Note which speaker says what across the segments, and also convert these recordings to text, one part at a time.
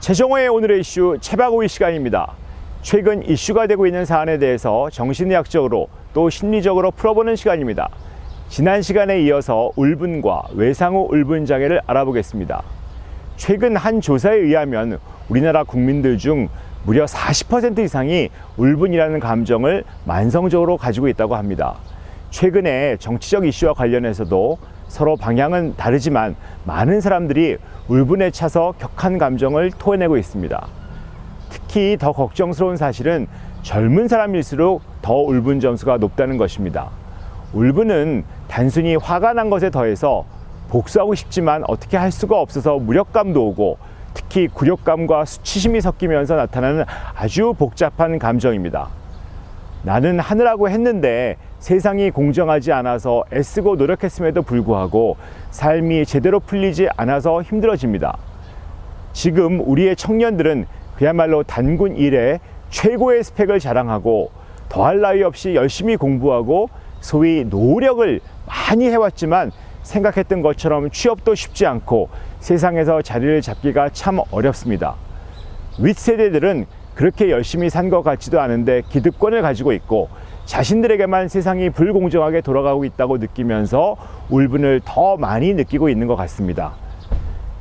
Speaker 1: 최종호의 오늘의 이슈 채박오이 시간입니다. 최근 이슈가 되고 있는 사안에 대해서 정신의학적으로 또 심리적으로 풀어보는 시간입니다. 지난 시간에 이어서 울분과 외상후 울분 장애를 알아보겠습니다. 최근 한 조사에 의하면 우리나라 국민들 중 무려 40% 이상이 울분이라는 감정을 만성적으로 가지고 있다고 합니다. 최근에 정치적 이슈와 관련해서도 서로 방향은 다르지만 많은 사람들이 울분에 차서 격한 감정을 토해내고 있습니다. 특히 더 걱정스러운 사실은 젊은 사람일수록 더 울분 점수가 높다는 것입니다. 울분은 단순히 화가 난 것에 더해서 복수하고 싶지만 어떻게 할 수가 없어서 무력감도 오고 특히 굴욕감과 수치심이 섞이면서 나타나는 아주 복잡한 감정입니다. 나는 하느라고 했는데 세상이 공정하지 않아서 애쓰고 노력했음에도 불구하고 삶이 제대로 풀리지 않아서 힘들어집니다. 지금 우리의 청년들은 그야말로 단군 일에 최고의 스펙을 자랑하고 더할 나위 없이 열심히 공부하고 소위 노력을 많이 해왔지만 생각했던 것처럼 취업도 쉽지 않고 세상에서 자리를 잡기가 참 어렵습니다. 윗세대들은 그렇게 열심히 산 것 같지도 않은데 기득권을 가지고 있고 자신들에게만 세상이 불공정하게 돌아가고 있다고 느끼면서 울분을 더 많이 느끼고 있는 것 같습니다.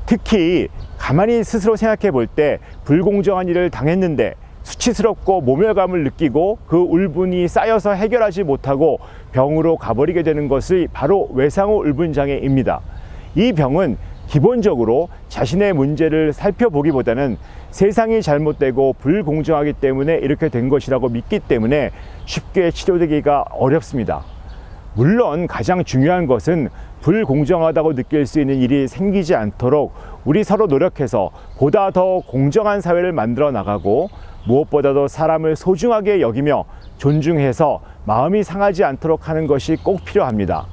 Speaker 1: 특히 가만히 스스로 생각해 볼 때 불공정한 일을 당했는데 수치스럽고 모멸감을 느끼고 그 울분이 쌓여서 해결하지 못하고 병으로 가버리게 되는 것이 바로 외상후 울분 장애입니다. 이 병은 기본적으로 자신의 문제를 살펴보기보다는 세상이 잘못되고 불공정하기 때문에 이렇게 된 것이라고 믿기 때문에 쉽게 치료되기가 어렵습니다. 물론 가장 중요한 것은 불공정하다고 느낄 수 있는 일이 생기지 않도록 우리 서로 노력해서 보다 더 공정한 사회를 만들어 나가고 무엇보다도 사람을 소중하게 여기며 존중해서 마음이 상하지 않도록 하는 것이 꼭 필요합니다.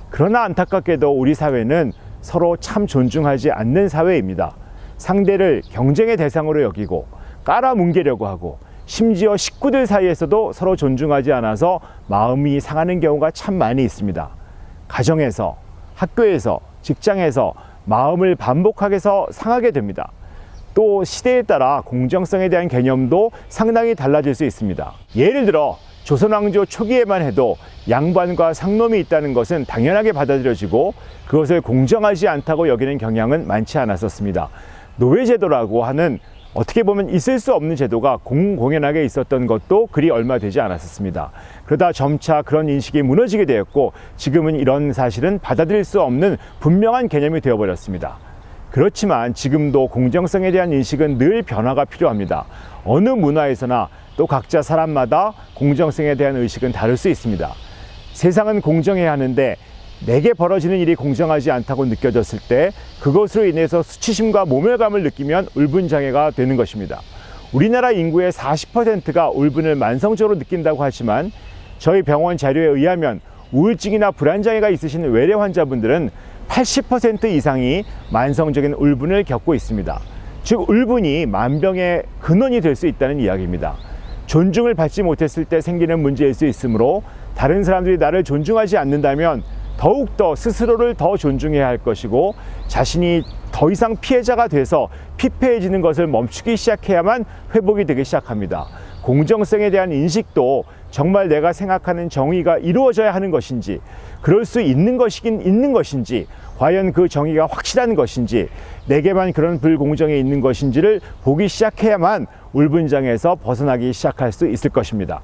Speaker 1: 그러나 안타깝게도 우리 사회는 서로 참 존중하지 않는 사회입니다. 상대를 경쟁의 대상으로 여기고 깔아뭉개려고 하고 심지어 식구들 사이에서도 서로 존중하지 않아서 마음이 상하는 경우가 참 많이 있습니다. 가정에서, 학교에서, 직장에서 마음을 반복해서 상하게 됩니다. 또 시대에 따라 공정성에 대한 개념도 상당히 달라질 수 있습니다. 예를 들어 조선왕조 초기에만 해도 양반과 상놈이 있다는 것은 당연하게 받아들여지고 그것을 공정하지 않다고 여기는 경향은 많지 않았었습니다. 노예제도라고 하는 어떻게 보면 있을 수 없는 제도가 공공연하게 있었던 것도 그리 얼마 되지 않았었습니다. 그러다 점차 그런 인식이 무너지게 되었고 지금은 이런 사실은 받아들일 수 없는 분명한 개념이 되어버렸습니다. 그렇지만 지금도 공정성에 대한 인식은 늘 변화가 필요합니다. 어느 문화에서나 또 각자 사람마다 공정성에 대한 의식은 다를 수 있습니다. 세상은 공정해야 하는데 내게 벌어지는 일이 공정하지 않다고 느껴졌을 때 그것으로 인해서 수치심과 모멸감을 느끼면 울분장애가 되는 것입니다. 우리나라 인구의 40%가 울분을 만성적으로 느낀다고 하지만 저희 병원 자료에 의하면 우울증이나 불안장애가 있으신 외래 환자분들은 80% 이상이 만성적인 울분을 겪고 있습니다. 즉 울분이 만병의 근원이 될 수 있다는 이야기입니다. 존중을 받지 못했을 때 생기는 문제일 수 있으므로 다른 사람들이 나를 존중하지 않는다면 더욱더 스스로를 더 존중해야 할 것이고 자신이 더 이상 피해자가 돼서 피폐해지는 것을 멈추기 시작해야만 회복이 되기 시작합니다. 공정성에 대한 인식도 정말 내가 생각하는 정의가 이루어져야 하는 것인지 그럴 수 있는 것이긴 있는 것인지 과연 그 정의가 확실한 것인지 내게만 그런 불공정이 있는 것인지를 보기 시작해야만 울분장애에서 벗어나기 시작할 수 있을 것입니다.